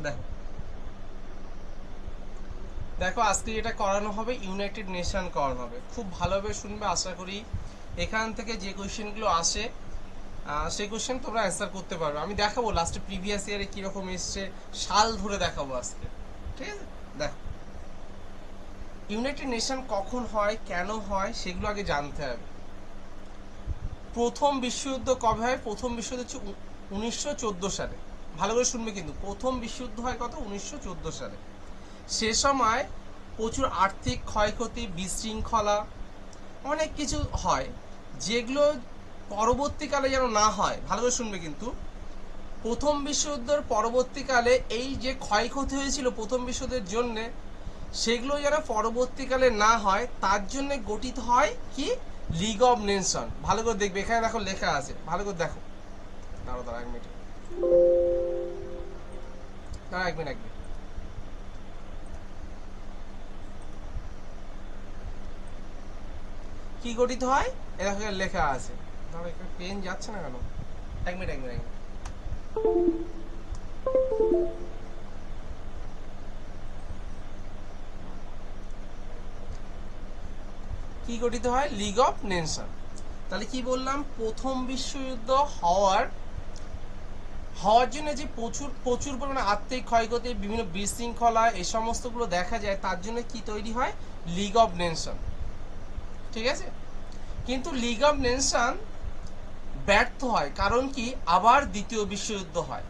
দেখো দেখো আজকে এটা করানো হবে ইউনাইটেড নেশন করানো হবে, খুব ভালোভাবে শুনবে। আশা করি এখান থেকে যে কোয়েশ্চেনগুলো আসে সেই কোয়েশ্চেন তোমরা অ্যান্সার করতে পারবে। আমি দেখাবো লাস্টে প্রিভিয়াস ইয়ারে কীরকম এসছে, সাল ধরে দেখাবো আজকে, ঠিক আছে? দেখো ইউনাইটেড নেশন কখন হয়, কেন হয়, সেগুলো আগে জানতে হবে। প্রথম বিশ্বযুদ্ধ কবে হয়? প্রথম বিশ্বযুদ্ধ হচ্ছে 1914 সালে। ভালো করে শুনবে কিন্তু, প্রথম বিশ্বযুদ্ধ হয় কত? 1914 সালে। সে সময় প্রচুর আর্থিক ক্ষয়ক্ষতি, বিশৃঙ্খলা, অনেক কিছু হয়, যেগুলো পরবর্তীকালে যেন না হয়। ভালো করে শুনবে কিন্তু, প্রথম বিশ্বযুদ্ধের পরবর্তীকালে এই যে ক্ষয়ক্ষতি হয়েছিল প্রথম বিশ্বযুদ্ধের জন্যে, সেগুলো যেন পরবর্তীকালে না হয় তার জন্য গঠিত হয় কি? League of nation. ভালো করে দেখবে, এখানে দেখো লেখা আছে, ভালো করে দেখো। দাঁড়াও দাঁড়া এক মিনিট, দাঁড়া এক মিনিট। কি গঠিত হয় এখানে লেখা আছে। ধরো এখানে পেন যাচ্ছে না কেন? এক মিনিট এক মিনিট। কি গঠিত হয়? League of nation. তাহলে কি বললাম? প্রথম বিশ্বযুদ্ধ হওয়ার জন্য যে প্রচুর প্রচুর পরিমাণে আর্থিক ক্ষয়ক্ষতি, বিভিন্ন বিশৃঙ্খলা, এই সমস্তগুলো দেখা যায়, তার জন্য কি তৈরি হয়? লিগ অফ নেশন, ঠিক আছে? কিন্তু লিগ অফ নেশন ব্যর্থ হয়, কারণ কি? আবার দ্বিতীয় বিশ্বযুদ্ধ হয়।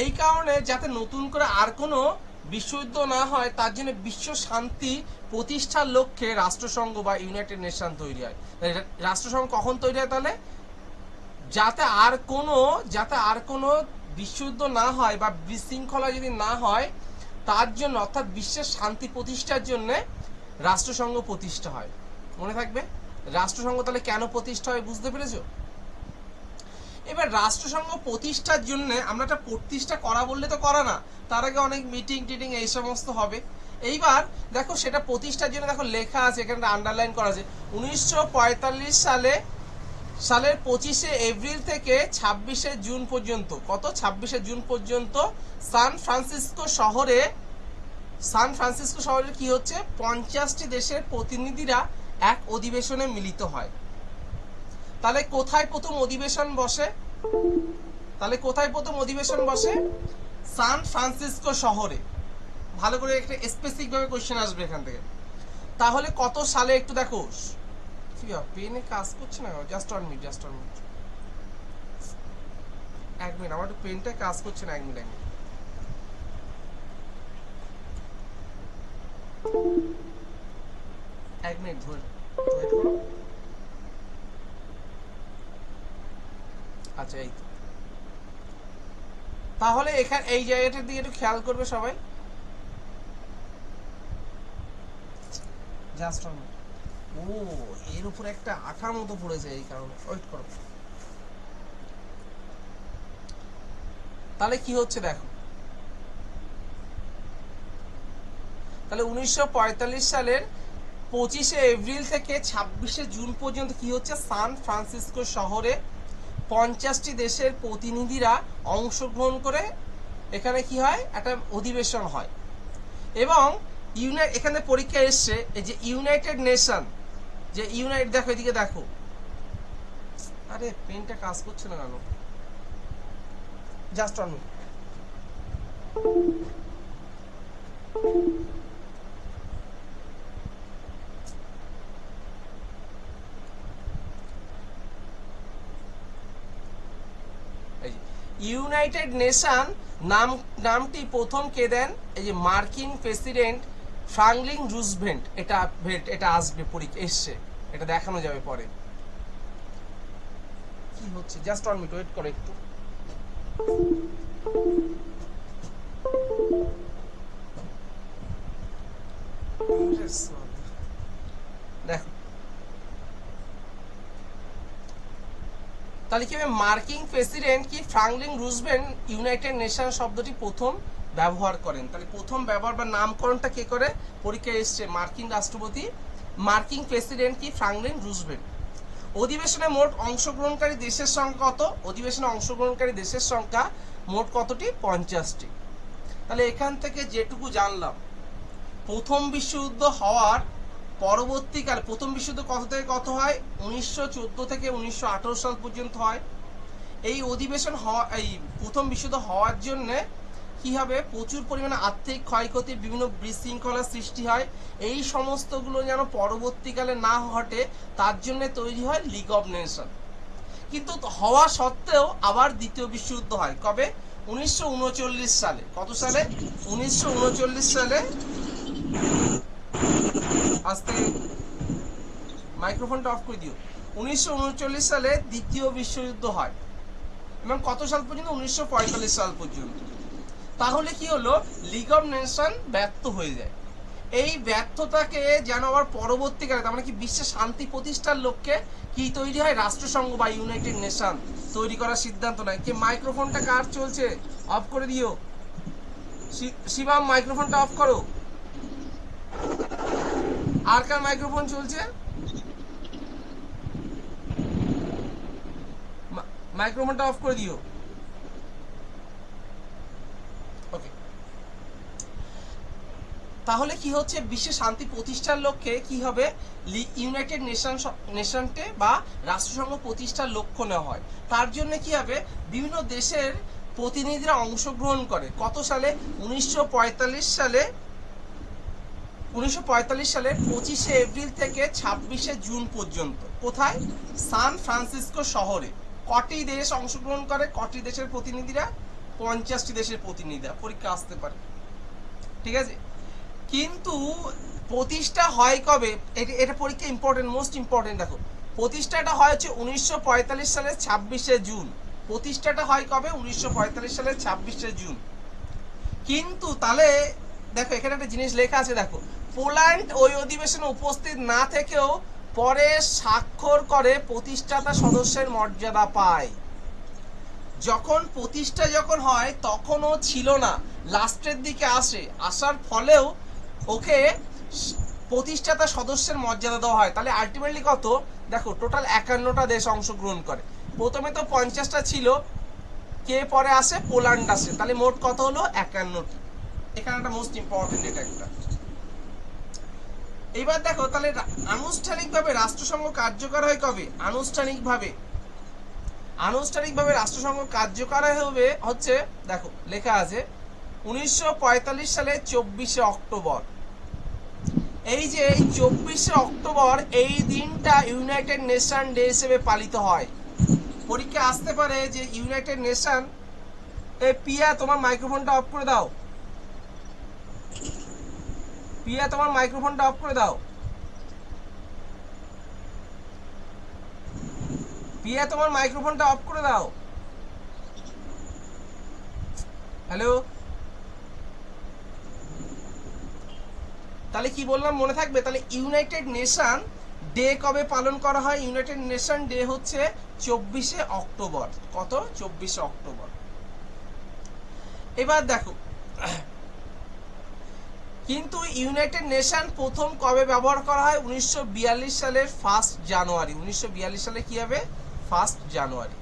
এই কারণে যাতে নতুন করে আর কোনো বিশ্বযুদ্ধ না হয়, তার জন্য বিশ্ব শান্তি প্রতিষ্ঠার লক্ষ্যে রাষ্ট্রসংঘ বা ইউনাইটেড নেশন তৈরি হয়। রাষ্ট্রসংঘ কখন তৈরি হয়? তাহলে যাতে আর কোনো বিশ্বযুদ্ধ না হয় বা বিশৃঙ্খলা যদি না হয়, তার জন্য, অর্থাৎ বিশ্বের শান্তি প্রতিষ্ঠার জন্য রাষ্ট্রসংঘ প্রতিষ্ঠা হয়। মনে থাকবে রাষ্ট্রসংঘ তাহলে কেন প্রতিষ্ঠা হয়, বুঝতে পেরেছো? এবার রাষ্ট্রসংঘ প্রতিষ্ঠার জন্য আমরা একটা প্রতিষ্ঠা করা বললে তো করা না, তার আগে অনেক মিটিং টিটিং এই সমস্ত হবে। এইবার দেখো সেটা প্রতিষ্ঠার জন্য দেখো লেখা আছে, এখানে আন্ডারলাইন করা আছে 1945 সালের 25শে এপ্রিল থেকে 26শে জুন পর্যন্ত। কত? 26শে জুন পর্যন্ত সান ফ্রান্সিসকো শহরে কি হচ্ছে? 50টি দেশের প্রতিনিধিরা এক অধিবেশনে মিলিত হয়। তাহলে কোথায় প্রথম অধিবেশন বসে? সান ফ্রান্সিসকো শহরে। ভালো করে একটা স্পেসিফিক ভাবে কোশ্চেন আসবে এখান থেকে। তাহলে কত সালে একটু দেখো। পেনে কাজ করছে না, জাস্ট ওয়ান মিনিট এক মিনিট, আমার পেনটা কাজ করছে না, এক মিনিট ধরে ওয়েট করো। আচ্ছা এই তো। তাহলে এখানে এই জায়গাটার দিকে একটু খেয়াল করবে সবাই। Just one minute. ও, এর উপরে একটা আঠার মতো পড়েছে, এই কারণে ওয়েট করো। তাহলে কি হচ্ছে দেখো, তাহলে 1945 সালের 25শে এপ্রিল থেকে 26শে জুন পর্যন্ত কি হচ্ছে? সান ফ্রান্সিসকো শহরে 50টি দেশের প্রতিনিধিরা অংশগ্রহণ করে এখানে কি হয়? একটা অধিবেশন হয়। এবং এখানে পরীক্ষা এসছে এই যে ইউনাইটেড নেশন, যে দেখো এদিকে দেখো, আরে পেনটা কাজ করছে না কেন? জাস্ট অন ইউনাইটেড নেশন নামটি প্রথম কে দেন? এই যে মার্কিন প্রেসিডেন্ট ফ্রাঙ্কলিন রুজভেল্ট। এটা আসবে পরীক্ষা এসছে, এটা দেখানো যাবে পরে। কি হচ্ছে? জাস্ট ওয়ান মিনিট ওয়েট করো একটু। দেখো তাহলে কি হবে? মার্কিন প্রেসিডেন্ট কি ফ্রাঙ্কলিন রুজভেল্ট ইউনাইটেড নেশন শব্দটি প্রথম ব্যবহার করেন। তাহলে প্রথম ব্যবহার বা নামকরণটা কে করে? পরীক্ষায় এসছে মার্কিন রাষ্ট্রপতি, মার্কিন প্রেসিডেন্ট কি ফ্রাঙ্কলিন রুজভেল্ট। অধিবেশনে মোট অংশগ্রহণকারী দেশের সংখ্যা কত? অধিবেশনে অংশগ্রহণকারী দেশের সংখ্যা মোট কতটি? 50টি। তাহলে এখান থেকে যেটুকু জানলাম, প্রথম বিশ্বযুদ্ধ হওয়ার পরবর্তীকালে, প্রথম বিশ্বযুদ্ধ কত থেকে কত হয়, 1914 থেকে 1918 সাল পর্যন্ত হয়। এই অধিবেশন হওয়া, এই প্রথম বিশ্বযুদ্ধ হওয়ার জন্যে কি হবে, প্রচুর পরিমাণে আর্থিক ক্ষয়ক্ষতি, বিভিন্ন বিশৃঙ্খলার সৃষ্টি হয়। এই সমস্তগুলো যেন পরবর্তীকালে না ঘটে তার জন্য তৈরি হয় লিগ অফ নেশন। কিন্তু হওয়া সত্ত্বেও আবার দ্বিতীয় বিশ্বযুদ্ধ হয় কবে, 1939 সালে। কত সালে, 1939 সালে। আজকে মাইক্রোফোনটা অফ করে দিও। 1939 সালে দ্বিতীয় বিশ্বযুদ্ধ হয় এবং কত সাল পর্যন্ত, 1945 সাল পর্যন্ত। তাহলে কি হলো, লিগ অফ নেশন ব্যর্থ হয়ে যায়। এই ব্যর্থতাকে যেন আবার পরবর্তীকালে, তার মানে কি, বিশ্বে শান্তি প্রতিষ্ঠার লক্ষ্যে কি তৈরি হয়, রাষ্ট্রসংঘ বা ইউনাইটেড নেশন তৈরি করার সিদ্ধান্ত নেয়। কে মাইক্রোফোনটা কার চলছে, অফ করে দিও। শিবাম মাইক্রোফোনটা অফ করো। আর কার মাইক্রোফোন চলছে, মাইক্রোফোনটা অফ করে দিও। ওকে, তাহলে কি হচ্ছে, বিশ্বে শান্তি প্রতিষ্ঠার লক্ষ্যে কি হবে, ইউনাইটেড নেশনকে বা রাষ্ট্রসংঘ প্রতিষ্ঠার লক্ষ্য নেওয়া হয়। তার জন্য কি হবে, বিভিন্ন দেশের প্রতিনিধিরা অংশগ্রহণ করে। কত সালে, 1945 সালে। 1945 সালে 25শে এপ্রিল থেকে 26শে জুন পর্যন্ত। কোথায়, সান ফ্রান্সিসকো শহরে। কটি দেশ অংশগ্রহণ করে, কটি দেশের প্রতিনিধিরা, 50টি দেশের প্রতিনিধিরা। পরীক্ষা আসতে পারে, ঠিক আছে। কিন্তু প্রতিষ্ঠা হয় কবে, এটা পরীক্ষা ইম্পর্টেন্ট, মোস্ট ইম্পর্টেন্ট। দেখো, প্রতিষ্ঠাটা হয় হচ্ছে 1945 সালের 26শে জুন। প্রতিষ্ঠাটা হয় কবে, 1945 সালের 26শে জুন। কিন্তু তাহলে দেখো, এখানে একটা জিনিস লেখা আছে, দেখো, পোল্যান্ড ওই অধিবেশনে উপস্থিত না থেকেও পরে স্বাক্ষর করে প্রতিষ্ঠাতা সদস্যের মর্যাদা পায়। যখন প্রতিষ্ঠা যখন হয় তখনও ছিল না, লাস্টের দিকে আসার ফলেও ওকে প্রতিষ্ঠাতা সদস্যের মর্যাদা দেওয়া হয়। তাহলে আলটিমেটলি কত, দেখো, টোটাল 51টা দেশ অংশগ্রহণ করে। প্রথমে তো 50টা ছিল, কে পরে আসে, পোল্যান্ড আসে। তাহলে মোট কত হলো, 51টি। এখানে একটা মোস্ট ইম্পর্টেন্ট, এটা একটা। এইবার দেখো, তাহলে আনুষ্ঠানিকভাবে রাষ্ট্রসংঘ কার্যকর হয় কবে, আনুষ্ঠানিকভাবে রাষ্ট্রসংঘ কার্যকর হবে হচ্ছে, দেখো লেখা আছে 1945 সালে 24শে অক্টোবর। এই যে 24শে অক্টোবর, এই দিনটা ইউনাইটেড নেশন ডে হিসেবে পালিত হয়। পরীক্ষা আসতে পারে যে ইউনাইটেড নেশন, পিয়া তোমার মাইক্রোফোনটা অফ করে দাও। পিয়া তোমার মাইক্রোফোনটা অফ করে দাও। পিয়া তোমার মাইক্রোফোনটা অফ করে দাও। হ্যালো, তাহলে কি বললাম মনে থাকবে, তাহলে ইউনাইটেড নেশন ডে কবে পালন করা হয়, ইউনাইটেড নেশন ডে হচ্ছে 24শে অক্টোবর। কত, 24শে অক্টোবর। এবার দেখো, কিন্তু ইউনাইটেড নেশন প্রথম কবে ব্যবহার করা হয়, 1942 সালের 1 জানুয়ারি। 1942 সালে কি হবে, 1 জানুয়ারি।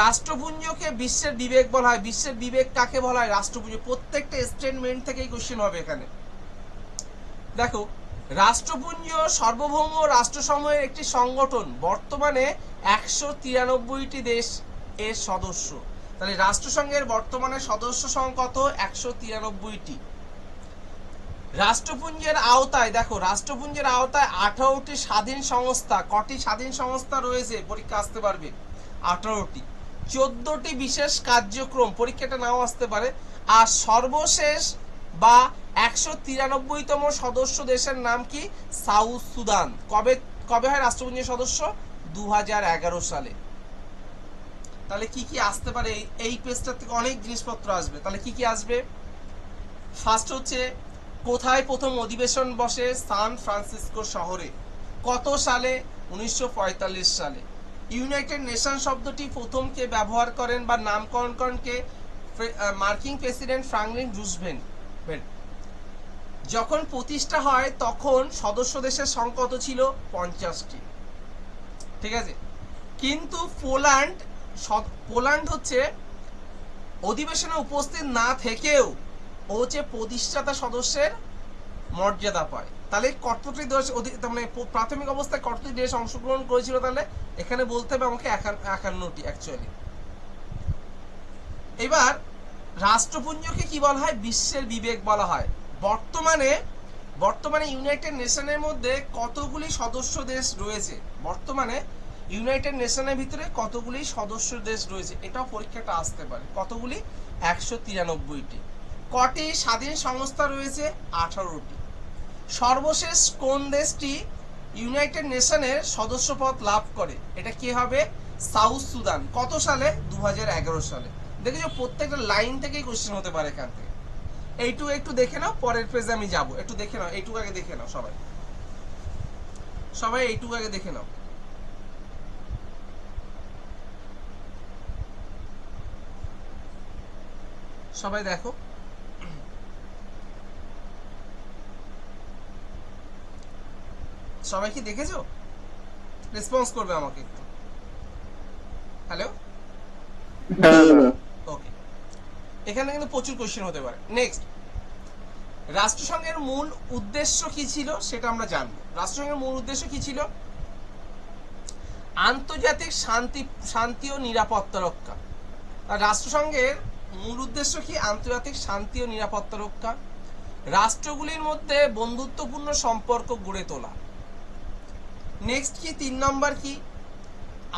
রাষ্ট্রপুঞ্জকে বিশ্বের বিবেক বলা হয়। বিশ্বের বিবেক কাকে বলা হয়, রাষ্ট্রপুঞ্জ। প্রত্যেকটা স্টেটমেন্ট থেকেই কোশ্চেন হবে এখানে। দেখো, রাষ্ট্রপুঞ্জ সার্বভৌম রাষ্ট্রসমূহের একটি সংগঠন, বর্তমানে 193টি দেশ এর সদস্য। তাহলে রাষ্ট্রসংঘের বর্তমানে সদস্য সংখ্যা কত, 193টি। রাষ্ট্রপুঞ্জের আওতায়, দেখো, রাষ্ট্রপুঞ্জের আওতায় 18টি স্বাধীন সংস্থা। কটি স্বাধীন সংস্থা রয়েছে, পরীক্ষা আসতে পারবে, 18টি। 14টি বিশেষ কার্যক্রম, পরীক্ষাটা নাও আসতে পারে। আর সর্বশেষ বা 193তম সদস্য দেশের নাম কি, সাউথ সুদান। কবে হয় রাষ্ট্রপুঞ্জের সদস্য, 2011 সালে। তাহলে কি কি আসতে পারে, এই পেজটার থেকে অনেক জিনিসপত্র আসবে। তাহলে কি কি আসবে, ফার্স্ট হচ্ছে, কোথায় প্রথম অধিবেশন বসে, সান ফ্রান্সিসকো শহরে। কত সালে, 1945 সালে। ইউনাইটেড নেশন শব্দটি প্রথম কে ব্যবহার করেন বা নামকরণ করেন কে, মার্কিন প্রেসিডেন্ট ফ্রাঙ্কলিন রুজভেল্ট। যখন প্রতিষ্ঠা হয় তখন সদস্য দেশের সংখ্যা কত ছিল, 50টি। ঠিক আছে। কিন্তু পোল্যান্ড হচ্ছে অধিবেশনে উপস্থিত না থেকেও ও যে প্রতিষ্ঠাতা সদস্যের মর্যাদা পায়। তাহলে কতটি দেশ মানে প্রাথমিক অবস্থায় কতটি দেশ অংশগ্রহণ করেছিল, তাহলে এখানে বলতে হবে আমাকে 51টি অ্যাকচুয়ালি। এবার রাষ্ট্রপুঞ্জকে কি বলা হয়? বিশ্বের বিবেক বলা হয়। বর্তমানে ইউনাইটেড নেশনের মধ্যে কতগুলি সদস্য দেশ রয়েছে? বর্তমানে ইউনাইটেড নেশনের ভিতরে কতগুলি সদস্য দেশ রয়েছে? এটাও পরীক্ষাটা আসতে পারে। কতগুলি? 193টি। কটি স্বাধীন সংস্থা রয়েছে? 18টি। সর্বশেষ কোন দেশটি ইউনাইটেড নেশনের সদস্যপদ লাভ করে? এটা কি হবে? South Sudan. কত সালে? 2011 সালে। দেখেছো, প্রত্যেকটা লাইন থেকেই কোশ্চেন হতে পারে এখান থেকে। এইটুকু একটু দেখে নাও, পরের পেজে আমি যাব। একটু দেখে নাও, এইটুকু আগে দেখে নাও সবাই এইটুকু আগে দেখে নাও। সবাই দেখো, সবাই কি দেখেছো? রেসপন্স করবে আমাকে একটু। হ্যালো, ওকে। এখানে কিন্তু প্রচুর কোশ্চেন হতে পারে। নেক্সট, রাষ্ট্রসংঘের মূল উদ্দেশ্য কি ছিল সেটা আমরা জানবো। রাষ্ট্রসংঘের মূল উদ্দেশ্য কি ছিল? আন্তর্জাতিক শান্তি ও নিরাপত্তা রক্ষা। আর রাষ্ট্রসংঘের মূল উদ্দেশ্য কি? আন্তর্জাতিক শান্তি ও নিরাপত্তা রক্ষা, রাষ্ট্রগুলির মধ্যে বন্ধুত্বপূর্ণ সম্পর্ক গড়ে তোলা। নেক্সট কি? 3 নম্বর কি?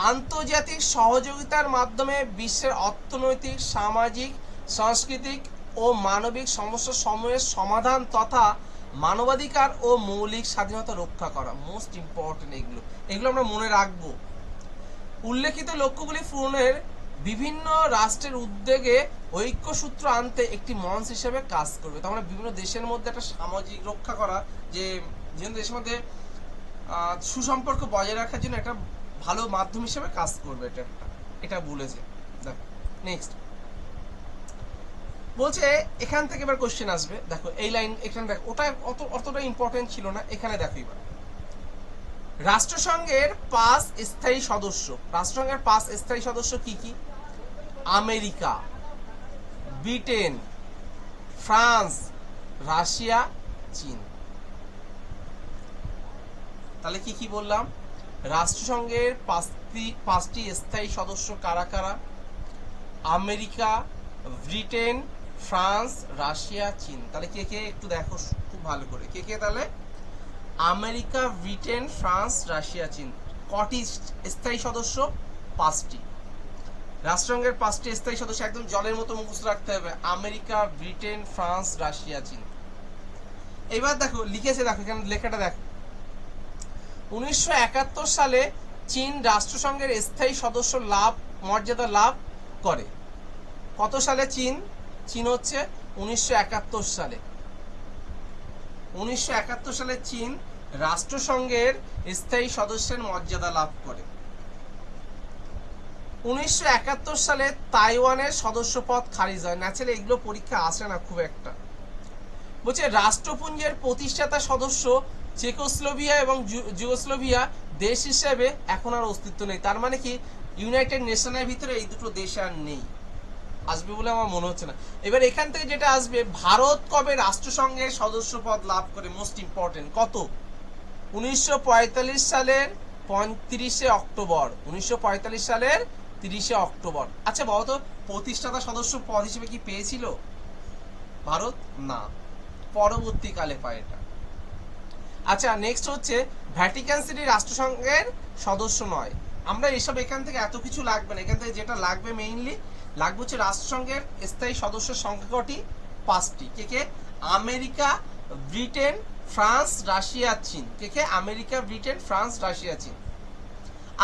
আন্তর্জাতিক সহযোগিতার মাধ্যমে বিশ্বের অর্থনৈতিক, সামাজিক, সাংস্কৃতিক ও মানবিক সমস্যা সমূহের সমাধান তথা মানবাধিকার ও মৌলিক স্বাধীনতা রক্ষা করা। মোস্ট ইম্পর্টেন্ট এগুলো আমরা মনে রাখবো। উল্লেখিত লক্ষ্যগুলি পূরণের বিভিন্ন রাষ্ট্রের উদ্যোগে ঐক্যসূত্র আনতে একটি মঞ্চ হিসেবে কাজ করবে। তার মানে বিভিন্ন দেশের মধ্যে একটা সামাজিক রক্ষা করা, যে দেশের মধ্যে সুসম্পর্ক বজায় রাখার জন্য একটা ভালো মাধ্যম হিসেবে কাজ করবে। এটা বলেছে। দেখো নেক্সট বলছে, এখান থেকে এবার কোশ্চেন আসবে। দেখো এই লাইন এখানে দেখো, ওটা অতটা ইম্পর্টেন্ট ছিল না। এখানে দেখো এবার রাষ্ট্রসংঘের 5 স্থায়ী সদস্য। রাষ্ট্রসংঘের 5 স্থায়ী সদস্য কি কি? আমেরিকা, ব্রিটেন, ফ্রান্স, রাশিয়া, চীন। তাহলে কি কি বললাম? রাষ্ট্রসংঘের 5টি স্থায়ী সদস্য কারা কারা? আমেরিকা, ব্রিটেন, ফ্রান্স, রাশিয়া, চীন। তাহলে কে কে একটু দেখো খুব ভালো করে, কে কে? তাহলে আমেরিকা, ব্রিটেন, ফ্রান্স, রাশিয়া, চীন। কটি স্থায়ী সদস্য? 5টি। রাষ্ট্রসংঘের 5টি স্থায়ী সদস্য একদম জলের মতো মুখস্থ রাখতে হবে। আমেরিকা, ব্রিটেন, ফ্রান্স, রাশিয়া, চীন। এবার দেখো লিখেছে, দেখো এখানে লেখাটা দেখো। 1971 সালে চীন রাষ্ট্রসংঘের স্থায়ী সদস্য মর্যাদা লাভ করে। কত সালে? চীন হচ্ছে 1971 সালে। 1971 সালে চীন রাষ্ট্রসংঘের স্থায়ী সদস্যের মর্যাদা লাভ করে। 1971 সালে তাইওয়ানের সদস্যপদ খারিজ হয়। ন্যাচারালি এগুলো পরীক্ষা আসে না খুব একটা। বলছে রাষ্ট্রপুঞ্জের প্রতিষ্ঠাতা সদস্য চেকোস্লোভিয়া এবং যুগোস্লোভিয়া দেশ হিসেবে এখন আর অস্তিত্ব নেই। তার মানে কি? ইউনাইটেড নেশনের ভিতরে এই দুটো দেশ আর নেই, আসবে বলে আমার মনে হচ্ছে না। এবার এখান থেকে যেটা আসবে, ভারত কবে রাষ্ট্রসংঘের সদস্যপদ লাভ করে? Most important. কত? 1945 সালের 30 অক্টোবর। 1945 সালের 30 অক্টোবর। আচ্ছা বলো তো, প্রতিষ্ঠাতা সদস্য পদ হিসেবে কি পেয়েছিল ভারত? না, পরবর্তীকালে পায় এটা। আচ্ছা নেক্সট হচ্ছে, ভ্যাটিকান সিটি রাষ্ট্রসংঘের সদস্য নয়। আমরা এসব এখান থেকে এত কিছু লাগবে না। এখান থেকে যেটা লাগবে মেইনলি লাগবে হচ্ছে রাষ্ট্রসংঘের স্থায়ী সদস্যের সংখ্যা কটি? 5টি। কে কে? আমেরিকা, ব্রিটেন, ফ্রান্স, রাশিয়া, চীন। কে কে? আমেরিকা, ব্রিটেন, ফ্রান্স, রাশিয়া, চীন।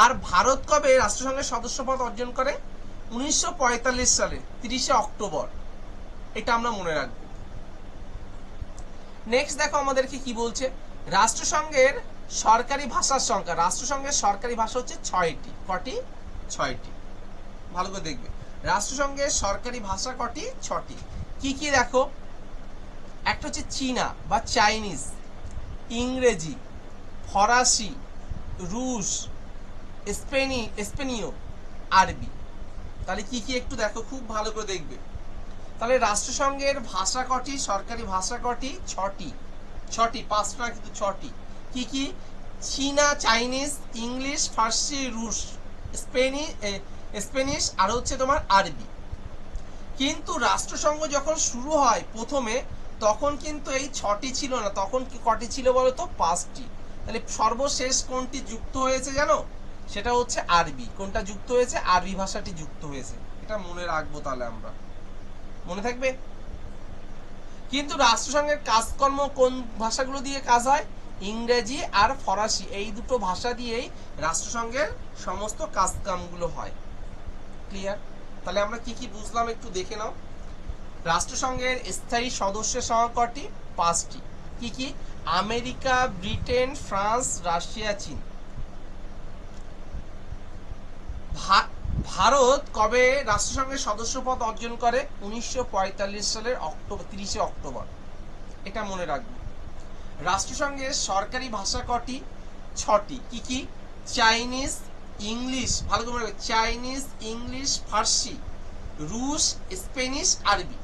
আর ভারত কবে রাষ্ট্রসংঘের সদস্যপদ অর্জন করে? 1945 সালে 30 অক্টোবর। এটা আমরা মনে রাখবো। নেক্সট দেখো আমাদেরকে কি বলছে, রাষ্ট্রসংঘের সরকারি ভাষার সংখ্যা। রাষ্ট্রসংঘের সরকারি ভাষা হচ্ছে 6টি। কটি? 6টি। ভালো করে দেখবে, রাষ্ট্রসংঘের সরকারি ভাষা কটি? 6টি। কি কি দেখো, একটা হচ্ছে চীনা বা চাইনিজ, ইংরেজি, ফরাসি, রুশ, স্পেনীয়, আরবি। তাহলে কি কি একটু দেখো, খুব ভালো করে দেখবে। তাহলে রাষ্ট্রসংঘের ভাষা কটি, সরকারি ভাষা কটি? ছটি, পাঁচটা কিন্তু ছটি। কি কি? চীনা, চাইনিজ, ইংলিশ, ফার্সি, রুশ, স্পেনিশ আর হচ্ছে তোমার আরবি। কিন্তু রাষ্ট্রসংঘ যখন শুরু হয় প্রথমে, তখন কিন্তু এই ছটি ছিল না, তখন কি কটি ছিল বলো তো? পাঁচটি। তাহলে সর্বশেষ কোনটি যুক্ত হয়েছে জানো? সেটা হচ্ছে আরবি। কোনটা যুক্ত হয়েছে? আরবি ভাষাটি যুক্ত হয়েছে। এটা মনে রাখবো, তাহলে আমরা মনে থাকবে। কিন্তু রাষ্ট্রসংঘের কাজকর্ম কোন ভাষাগুলো দিয়ে কাজ হয়? ইংরেজি আর ফরাসি, এই দুটো ভাষা দিয়েই রাষ্ট্রসংঘের সমস্ত কাজকামগুলো হয়। ক্লিয়ার? তাহলে আমরা কি কি বুঝলাম একটু দেখে নাও। রাষ্ট্রসংঘের স্থায়ী সদস্যের সংখ্যা কটি? পাঁচটি। কি কি? আমেরিকা, ব্রিটেন, ফ্রান্স, রাশিয়া, চীন। ভারত কবে রাষ্ট্রসংঘের সদস্যপদ অর্জন করে? 1945 সালের 30 অক্টোবর। এটা মনে রাখবে। রাষ্ট্রসংঘের সরকারি ভাষা কটি? ছটি। কি কি? চাইনিজ, ইংলিশ, ভালো করে মনে রাখবে, চাইনিজ, ইংলিশ, ফার্সি, রুশ, স্পেনিশ, আরবি।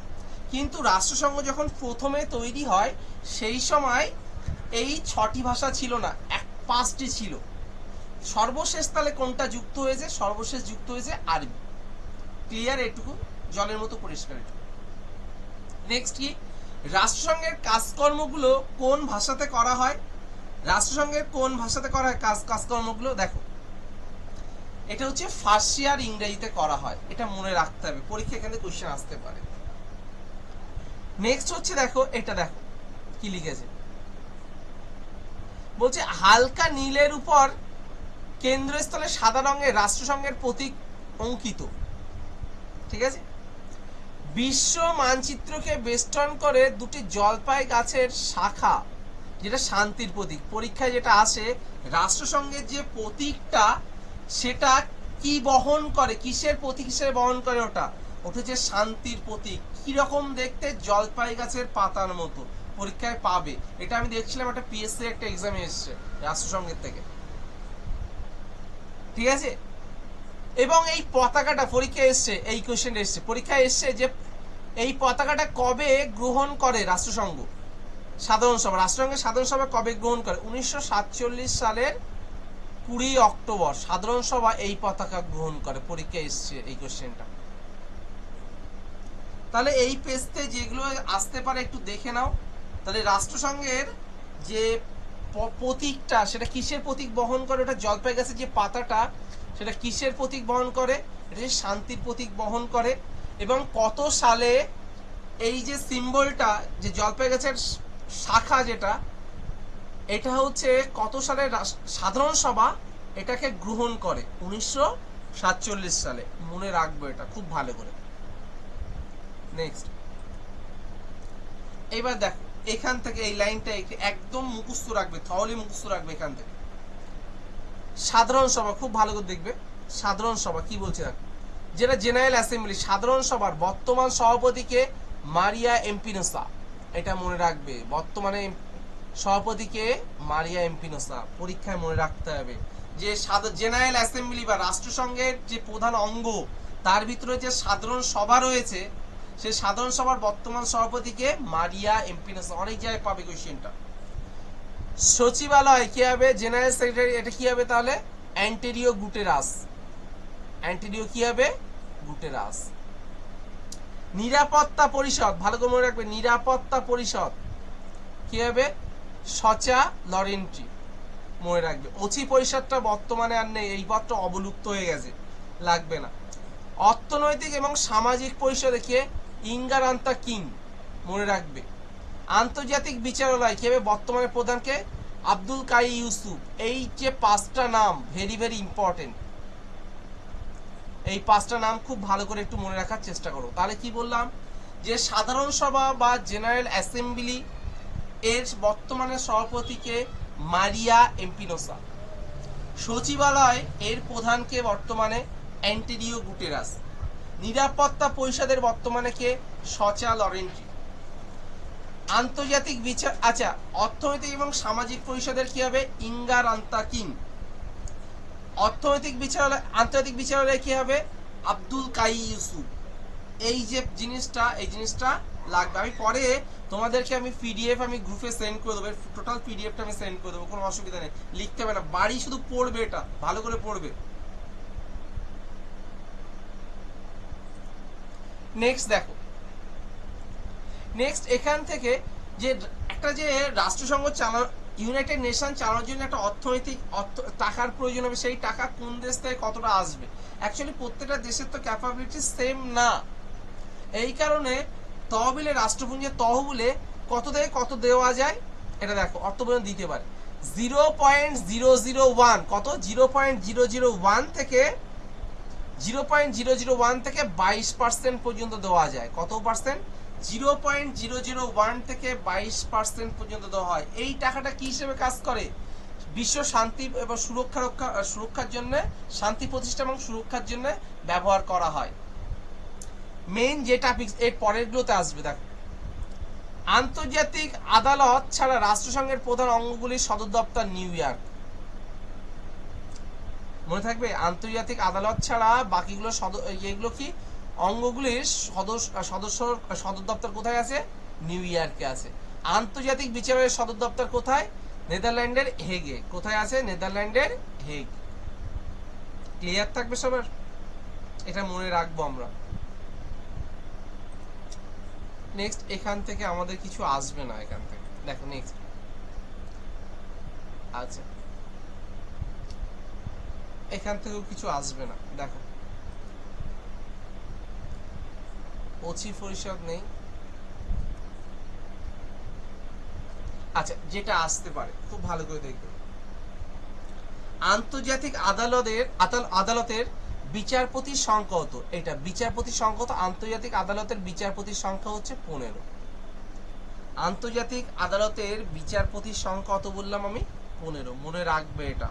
কিন্তু রাষ্ট্রসংঘ যখন প্রথমে তৈরি হয় সেই সময় এই ছটি ভাষা ছিল না, পাঁচটি ছিল। সর্বশেষ তাহলে কোনটা যুক্ত হয়েছে? সর্বশেষ যুক্ত হয়েছে আরবি। ক্লিয়ার? এটুকু জলের মতো পরিষ্কার। এটুকু। নেক্সট কি? রাষ্ট্রসংঘের কাজকর্মগুলো কোন ভাষাতে করা হয়? রাষ্ট্রসংঘের কোন ভাষাতে করা হয় কাজকর্মগুলো? দেখো, এটা হচ্ছে ফার্সি আর ইংরেজিতে করা হয়। এটা মনে রাখতে হবে, পরীক্ষা এখানে কোশ্চেন আসতে পারে। নেক্সট হচ্ছে দেখো, এটা দেখো কি লিখেছে, বলছে হালকা নীলের উপর কেন্দ্রস্থলে সাদা রঙের রাষ্ট্রসংঘের প্রতীক অঙ্কিত। ঠিক আছে? বিশ্ব মানচিত্রকে বেষ্টন করে দুটি জলপাই গাছের শাখা, যেটা শান্তির প্রতীক। পরীক্ষায় যেটা আসে, রাষ্ট্রসংঘের যে প্রতীকটা সেটা কি বহন করে, কিসের প্রতীক হিসেবে বহন করে? ওটা হচ্ছে শান্তির প্রতীক। কিরকম দেখতে? জলপাই গাছের পাতার মতো। পরীক্ষায় পাবে। এটা আমি দেখছিলাম একটা পিএসসি একটা এক্সামে এসছে রাষ্ট্রসংঘের থেকে। ঠিক আছে? এবং এই পতাকাটা পরীক্ষায় এসছে, এই কোশ্চেন এসছে পরীক্ষায় এসছে যে এই পতাকাটা কবে গ্রহণ করে রাষ্ট্রসংঘ সাধারণ সভা? রাষ্ট্রসংঘের সাধারণ সভা কবে গ্রহণ করে? 1947 সালের 20 অক্টোবর সাধারণ সভা এই পতাকা গ্রহণ করে। পরীক্ষায় এসছে এই কোশ্চেনটা। তাহলে এই পেজতে যেগুলো আসতে পারে একটু দেখে নাও। তাহলে রাষ্ট্রসংঘের যে প্রতীকটা, সেটা কিসের প্রতীক বহন করে? ওটা জলপাই গাছের যে পাতাটা, সেটা কিসের প্রতীক বহন করে? এটা শান্তির প্রতীক বহন করে। এবং কত সালে এই যে সিম্বলটা, যে জলপাই গাছের শাখা যেটা, এটা হচ্ছে কত সালে সাধারণ সভা এটাকে গ্রহণ করে? 1947 সালে। মনে রাখবো এটা খুব ভালো করে। নেক্সট, এবার দেখো এখান থেকে এই লাইনটা একদম মুখস্থ রাখবে, থলি মুখস্থ রাখবে। এখান থেকে সাধারণ সভা খুব ভালো করে দেখবে। সাধারণ সভা কি বলছে দেখো, যেটা জেনারেল অ্যাসেম্বলি। সাধারণ সভার বর্তমান সভাপতিকে? মারিয়া এমপিনোসা। এটা মনে রাখবে, বর্তমানে সভাপতিকে মারিয়া এমপিনোসা। পরীক্ষায় মনে রাখতে হবে যে জেনারেল অ্যাসেম্বলি বা রাষ্ট্রসংঘের যে প্রধান অঙ্গ, তার ভিতরে যে সাধারণ সভা রয়েছে, সেই সাধারণ সভার বর্তমান সভাপতিকে মারিয়া এমপিনোসা। অনেক জায়গায় পাবে কোশ্চেনটা। সচিবালয় কি হবে? General secretary. এটা কি হবে তাহলে? অ্যান্টোনিও গুটেরাস। অ্যান্টোনিও কি হবে? গুটেরাস। নিরাপত্তা পরিষদ, ভালো করে মনে রাখবে, নিরাপত্তা পরিষদ কি হবে? সচা লরেন্টি। মনে রাখবে। অচি পরিষদটা বর্তমানে আর নেই, এই পদটা অবলুপ্ত হয়ে গেছে, লাগবে না। অর্থনৈতিক এবং সামাজিক পরিষদে কি? ইঙ্গারান্তা কিং। মনে রাখবে। আন্তর্জাতিক বিচারালয় কি হবে? বর্তমানে প্রধানকে? আব্দুল কাই ইউসুফ। এই যে পাঁচটা নাম ভেরি ভেরি ইম্পর্টেন্ট, এই পাঁচটা নাম খুব ভালো করে একটু মনে রাখার চেষ্টা করো। তাহলে কি বললাম, যে সাধারণ সভা বা জেনারেল অ্যাসেম্বলি এর বর্তমানে সভাপতিকে মারিয়া এমপিনোসা। সচিবালয় এর প্রধানকে বর্তমানে অ্যান্টোনিও গুটেরাস। নিরাপত্তা পরিষদের বর্তমানে কে? সচা লরেন্টি। আন্তর্জাতিক বিচার, আচ্ছা, অর্থনৈতিক এবং সামাজিক পরিষদের কি হবে? ইঙ্গারান্তা কিং। অর্থনৈতিক বিচারালয়, আন্তর্জাতিক বিচারালয় কি হবে? আব্দুল কাই ইউসুফ। এই যে জিনিসটা, এই জিনিসটা লাগবে। আমি পরে তোমাদেরকে আমি পিডিএফ আমি গ্রুপে সেন্ড করে দেবো, টোটাল পিডিএফটা আমি সেন্ড করে দেবো, কোনো অসুবিধা নেই, লিখতে হবে না, বাড়ি শুধু পড়বে, এটা ভালো করে পড়বে। নেক্সট দেখো, নেক্সট এখান থেকে যে একটা যে রাষ্ট্রসংঘ চালানো, ইউনাইটেড নেশন চালানোর জন্য একটা অর্থনৈতিক টাকার প্রয়োজন হবে, সেই টাকা কোন দেশ থেকে কতটা আসবে। অ্যাকচুয়ালি প্রত্যেকটা দেশের তো ক্যাপাবিলিটি সেম না, এই কারণে তহবিলে রাষ্ট্রপুঞ্জের তহবিলে কত থেকে কত দেওয়া যায় এটা দেখো, অর্থ পর্যন্ত দিতে পারে 0.001, কত 0.001 থেকে 0.001 থেকে 22% পর্যন্ত দেওয়া যায়। কত পার্সেন্ট? 0.001 থেকে 22% পর্যন্ত দেওয়া হয়। এই টাকাটা কি হিসেবে কাজ করে? বিশ্ব শান্তি এবং সুরক্ষার জন্য, শান্তি প্রতিষ্ঠা এবং সুরক্ষার জন্য ব্যবহার করা হয়। মেইন যে টপিক এর পরেরগুলোতে আসবে দেখো, আন্তর্জাতিক আদালত ছাড়া রাষ্ট্রসংঘের প্রধান অঙ্গগুলির সদর দপ্তর নিউ ইয়র্ক। মনে থাকবে, আন্তর্জাতিক আদালত ছাড়া বাকিগুলো এগুলো কি অঙ্গগুলির সদর দপ্তর কোথায় আছে? নিউ ইয়র্কে আছে। আন্তর্জাতিক বিচারের সদর দপ্তর কোথায়? নেদারল্যান্ডের হেগে। কোথায় আছে? নেদারল্যান্ডের হেগ। ক্লিয়ার থাকবে সবার, এটা মনে রাখবো আমরা। নেক্সট এখান থেকে আমাদের কিছু আসবে না, এখান থেকে দেখো নেক্সট। আচ্ছা, এখান থেকেও কিছু আসবে না, দেখো ওসি পরিষদ নেই। আচ্ছা, যেটা আসতে পারে খুব ভালো করে দেখবে, আন্তর্জাতিক আদালতের বিচারপতির সংখ্যা কত? এটা বিচারপতির সংখ্যা কত? আন্তর্জাতিক আদালতের বিচারপতির সংখ্যা হচ্ছে 15। আন্তর্জাতিক আদালতের বিচারপতির সংখ্যা কত বললাম আমি? 15, মনে রাখবে এটা।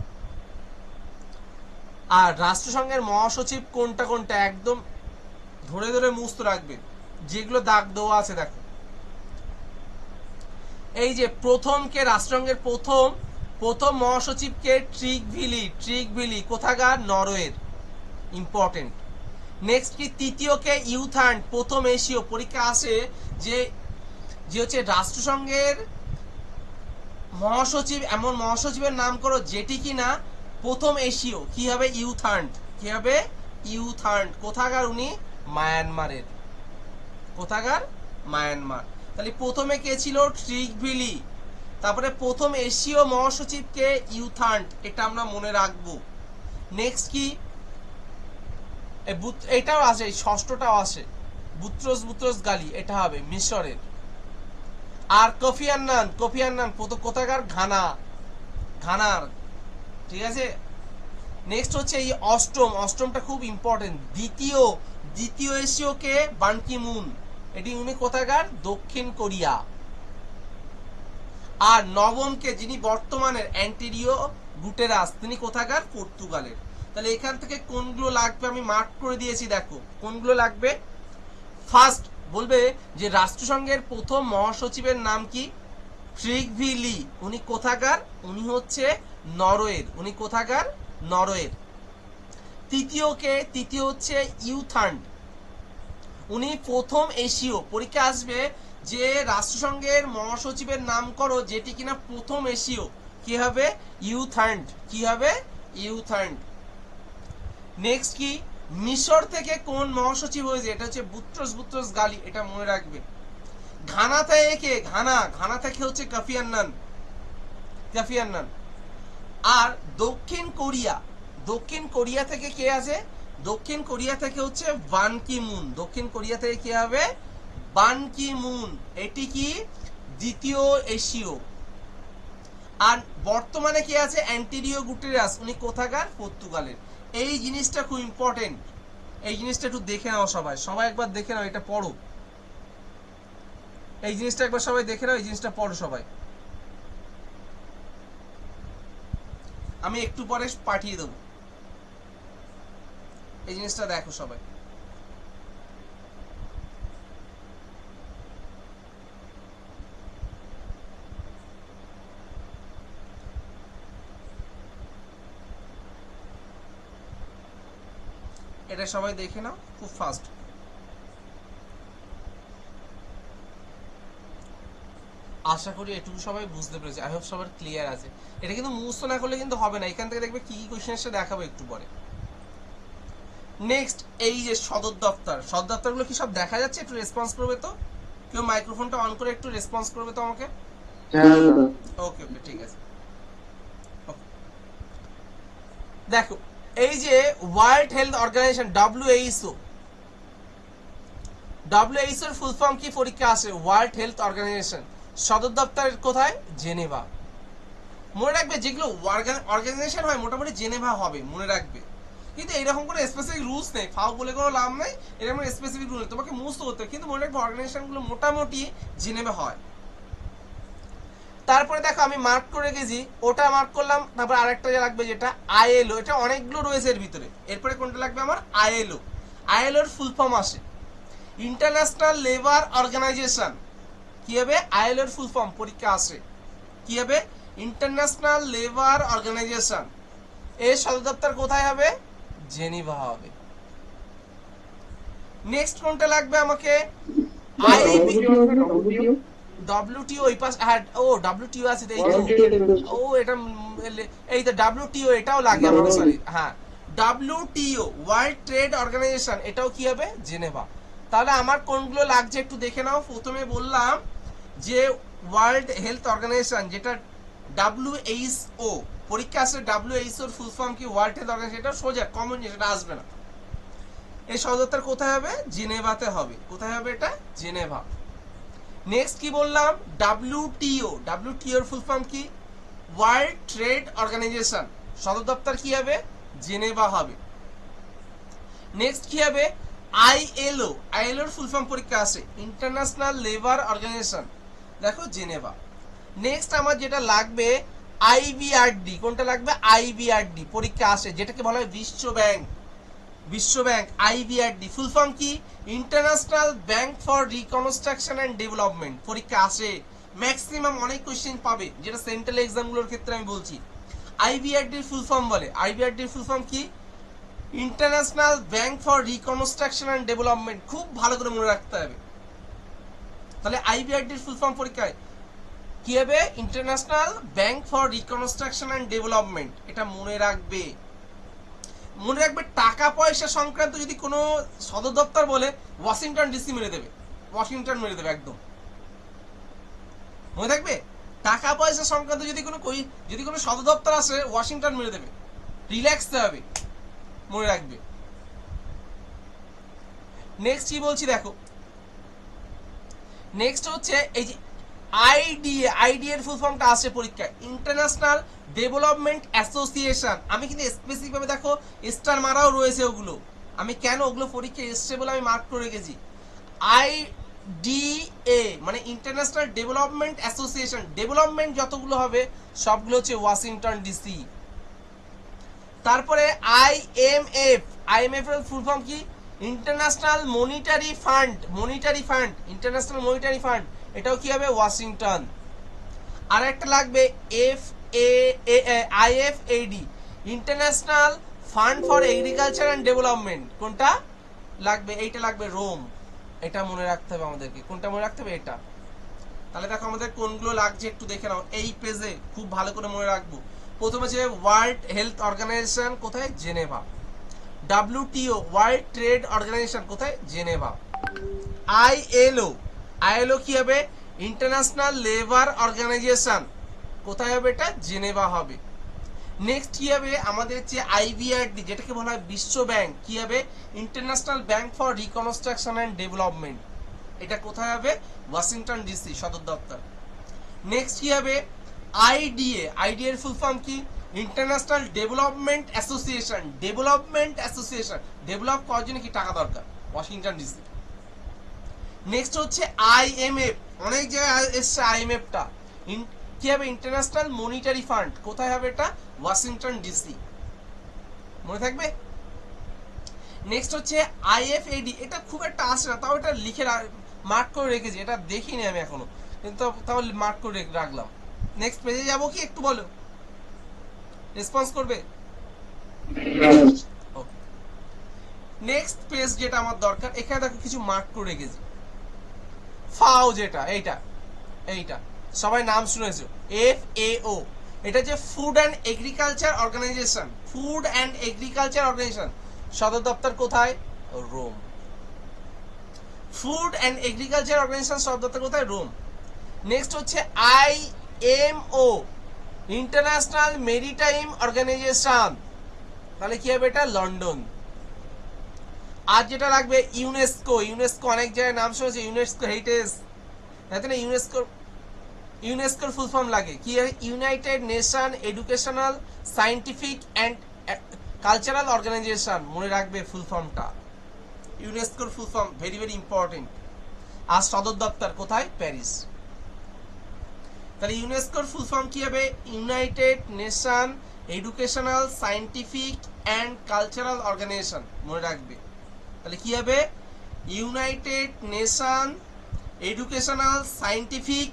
আর রাষ্ট্রসংঘের মহাসচিব কোনটা কোনটা একদম ধরে ধরে মুস্ত রাখবে, যেগুলো দাগ দেওয়া আছে দেখো। এই যে প্রথম কে, রাষ্ট্রসংঘের প্রথম মহাসচিবকে ট্রিগভিলি কোথাকার? নরওয়ের, ইম্পর্টেন্ট। নেক্সট কি? তৃতীয় কে ইউথার্ন, প্রথম এশীয়, পরীক্ষা আসে যে হচ্ছে রাষ্ট্রসংঘের মহাসচিব, এমন মহাসচিবের নাম করো যেটি কিনা প্রথম এশীয়। কি হবে? ইউথার্ন। কি হবে? ইউথার্ন। কোথাকার উনি? মায়ানমারের। কোথাকার? মায়ানমার। তাহলে প্রথমে কে ছিল? ট্রিগভিলি। তারপরে প্রথম এশীয় মহাসচিব কে? ইউথার্ন। এটা আমরা মনে রাখবো। নেক্সট কি? এটাও আসে, ষষ্ঠটাও আসে, বুত্রস গালি, এটা হবে মিশরের। আর কোফি আন্নান কোথাকার? ঘানার। ঠিক আছে। নেক্সট হচ্ছে এই অষ্টমটা খুব ইম্পর্টেন্ট, দ্বিতীয় এশীয় কে? বান কি মুন, এটি উনি কোথাকার? দক্ষিণ কোরিয়া। আর নবমকে, যিনি বর্তমানের অ্যান্টোনিও গুটেরাস, তিনি কোথাকার? পর্তুগালের। তাহলে এখান থেকে কোনগুলো লাগবে আমি মার্ক করে দিয়েছি, দেখো কোনগুলো লাগবে। ফার্স্ট বলবে যে রাষ্ট্রসংঘের প্রথম মহাসচিবের নাম কি? ট্রিগভিলি। উনি কোথাকার? উনি হচ্ছে নরওয়ের। উনি কোথাকার? নরওয়ের। তৃতীয় হচ্ছে ইউথার্ন, উনি প্রথম এশীয়। পরীক্ষা আসবে যে রাষ্ট্রসংঘের মহাসচিবের নাম করো যেটি কিনা প্রথম এশীয়। কি হবে? ইউথার্ন। কি হবে? ইউথার্ন। নেক্সট কি? মিশর থেকে কোন মহাসচিব হয়েছে? এটা হচ্ছে বুত্রস গালি, এটা মনে রাখবে। ঘানা থেকে ঘানা থেকে হচ্ছে কোফি আন্নান। আর দক্ষিণ কোরিয়া থেকে কে আছে? দক্ষিণ কোরিয়া থেকে হচ্ছে বান কি মুন। দক্ষিণ কোরিয়া থেকে কে হবে? বান কি মুন। এটি কি? দ্বিতীয় এশীয়। আর বর্তমানে কে আছে? অ্যান্টোনিও গুটেরাস, উনি কোথাকার? পর্তুগালের। এই জিনিসটা খুব ইম্পর্টেন্ট, এই জিনিসটা একটু দেখে নাও সবাই একবার দেখে নাও, এটা পড়ো, এই জিনিসটা একবার সবাই দেখে নাও, এই জিনিসটা পড়ো সবাই। আমি একটু পরে পাঠিয়ে দেবো, এই জিনিসটা দেখো সবাই। এটা সবাই দেখে নাও খুব ফাস্ট। আশা করি এটুকু সবাই বুঝতে পেরেছে, আই হোপ সবার ক্লিয়ার আছে। এটা কিন্তু মুখস্থ না করলে কিন্তু হবে না, এখান থেকে দেখবে কি কি কোশ্চেন এসে দেখাবো একটু পরে। নেক্সট এই যে সদর দপ্তর, সদর দপ্তরগুলো কি সব দেখা যাচ্ছে? একটু রেসপন্স করবে তো, কেউ মাইক্রোফোনটা অন করে একটু রেসপন্স করবে তো আমাকে। ওকে ওকে ঠিক আছে। দেখো এই যে World Health Organization WHO, WHO এর ফুল ফর্ম কি পরীক্ষা আসে? World Health Organization. সদর দপ্তর কোথায়? জেনেভা। মনে রাখবে যেগুলো অর্গানাইজেশন হয় মোটামুটি জেনেভা হবে, মনে রাখবে। কিন্তু এরকম কোনো স্পেসিফিক রুলস নেই, ফাও বলে কোনো লাভ নেই, এরকম স্পেসিফিক রুল নেই, তোমাকে মুখস্থ করতে হবে। কিন্তু মনে রাখবে অর্গানাইজেশনগুলো মোটামুটি জেনেভা হয়। তারপরে দেখো আমি মার্ক করে গেছি, ওটা মার্ক করলাম। তারপর আরেকটা যে লাগবে যেটা ILO, এটা অনেকগুলো রয়েছে এর ভিতরে। এরপরে কোনটা লাগবে আমার? ILO। ILO এর ফুল ফর্ম আসে ইন্টারন্যাশনাল লেবার অর্গানাইজেশন। কি হবে? ILO এর ফুল ফর্ম পরীক্ষা আসে কি হবে? International Labour Organization. এর সদর দপ্তর কোথায় হবে? জেনিভা হবে। নেক্সট কোনটা লাগবে আমাকে? WTO। ওই পাশ, হ্যাঁ ও WTO আছে, এই তো ও এটা এই তো WTO এটাও লাগে আমাদের, সরি হ্যাঁ WTO ওয়ার্ল্ড ট্রেড অর্গানাইজেশন, এটাও কি হবে? জেনেভা। তাহলে আমার কোনগুলো লাগছে একটু দেখে নাও। প্রথমে বললাম যে ওয়ার্ল্ড হেলথ অর্গানাইজেশন, যেটা WHO, পরীক্ষা আসলে WHO এর ফুল ফর্ম কি? World Health Organization. এটা সোজা কমন, সেটা আসবে না। এই সদর দপ্তর কোথায় হবে? জেনেভাতে হবে। কোথায় হবে এটা? জেনেভা। নেক্সট কি বললাম? WTO এর ফুল ফর্ম কি? World Trade Organization. সদর দপ্তর কি হবে? জেনেভা হবে। নেক্সট কি হবে? ILO এর ফুল ফর্ম পরীক্ষা আসে ইন্টারন্যাশনাল লেবার অর্গানাইজেশন, দেখো জেনেভা। নেক্সট আমার যেটা লাগবে IBRD। কোনটা লাগবে? IBRD পরীক্ষা আসে, যেটাকে বলা হয় বিশ্ব ব্যাংক। বিশ্ব ব্যাংক IBRD ফুল ফর্ম কি? International Bank for Reconstruction and Development. পরীক্ষা আসে ম্যাক্সিমাম, অনেক কোশ্চেন পাবে, যেটা সেন্ট্রাল এক্সামগুলোর ক্ষেত্রে আমি বলছি। IBRD ফুল ফর্ম বলে, IBRD ফুল ফর্ম কি? International Bank for Reconstruction and Development. খুব ভালো করে মনে রাখতে হবে। তাহলে IBRD ফুল ফর্ম পরীক্ষায় কি হবে? International Bank for Reconstruction and Development. এটা মনে রাখবে। মনে রাখবে টাকা পয়সা সংক্রান্ত যদি কোনো সদর দপ্তর বলে, ওয়াশিংটন DC মেরে দেবে, ওয়াশিংটন মেরে দেবে একদম, মনে থাকবে। টাকা পয়সা সংক্রান্ত যদি কোনো সদর দপ্তর আসে, ওয়াশিংটন মেরে দেবে, রিল্যাক্স হবে, মনে রাখবে। নেক্সট কি বলছি দেখো, নেক্সট হচ্ছে এই যে IDA এর ফুল ফর্মটা আসে পরীক্ষায় ইন্টারন্যাশনাল ডেভেলপমেন্ট অ্যাসোসিয়েশন। আমি কিন্তু স্পেসিফিক ভাবে দেখো স্টার মারাও রয়েছে ওগুলো, আমি কেন ওগুলো পরীক্ষায় এসছে বলে আমি মার্ক করে রেখেছি। IDA মানে ইন্টারন্যাশনাল ডেভেলপমেন্ট অ্যাসোসিয়েশন। ডেভেলপমেন্ট যতগুলো হবে সবগুলো হচ্ছে ওয়াশিংটন DC। তারপরে IMF এর ফুল ফর্ম কি? International Monetary Fund. International Monetary Fund, এটাও কি হবে? ওয়াশিংটন। আর একটা লাগবে IFAD International Fund for Agriculture and Development. কোনটা লাগবে? এইটা লাগবে, রোম। এটা মনে রাখতে হবে আমাদেরকে। কোনটা মনে রাখতে হবে? এটা। তাহলে দেখো আমাদের কোনগুলো লাগছে একটু দেখে নাও এই পেজে, খুব ভালো করে মনে রাখবো। প্রথমে হচ্ছে ওয়ার্ল্ড হেলথ অর্গানাইজেশন, কোথায়? Geneva. WTO World Trade Organization, কোথায়? জেনেভা। ILO কি হবে? ইন্টারন্যাশনাল লেবার অর্গানাইজেশন, কোথায় হবে? এটা জেনেভা হবে। নেক্সট কি হবে আমাদের? হচ্ছে IBRD, যেটাকে বলা হয় বিশ্ব ব্যাংক, কি হবে? International Bank for Reconstruction and Development. এটা কোথায় হবে? ওয়াশিংটন DC সদর দপ্তর। নেক্সট কি হবে? IDA এর ফুল ফর্ম কি? International development association. ডেভেলপ করার জন্য কি টাকা দরকার? Washington DC। নেক্সট হচ্ছে IMF, অনেক জায়গায় এসছে IMF-টা। কি হবে? ইন্টারন্যাশনাল মনিটারি ফান্ড, কোথায় হবে এটা? ওয়াশিংটন DC, মনে থাকবে। নেক্সট হচ্ছে IFAD, এটা খুব একটা আসে না, তাও এটা লিখে মার্ক করে রেখেছি, এটা দেখিনি আমি এখনো, কিন্তু তাও মার্ক করে রাখলাম। নেক্সট পেজে যাবো কি? একটু বলো, রেসপন্স করবে। ওকে, নেক্সট পেজ যেটা আমার দরকার, এখানে দেখো কিছু মার্ক করে রেখেছি। ফাও যেটা এইটা সবাই নাম শুনেছো, FAO। এটা যে Food and Agriculture Organization, Food and Agriculture Organization, সদর দপ্তর কোথায়? Rome. Food and Agriculture Organization সদর দপ্তর কোথায়? রোম। নেক্সট হচ্ছে IMO, ইন্টারন্যাশনাল মেরিটাইম অর্গানাইজেশন, তাহলে কি হবে এটা? লন্ডন। আর যেটা লাগবে ইউনেস্কো, ইউনেস্কো অনেক জায়গায় নাম শুনেছে, ইউনেস্কো হেরিটেজ, তাই না? ইউনেস্কোর ফুল ফর্ম লাগে কি? United Nation Educational Scientific and Cultural Organization, মনে রাখবে ফুল ফর্মটা। ইউনেস্কোর full form very very important. আর সদর দপ্তর কোথায়? প্যারিস। তাহলে ইউনেস্কোর ফুল ফর্ম কি হবে? United Nation Educational Scientific and Cultural Organization, মনে রাখবে। তাহলে কি হবে? United Nation Educational Scientific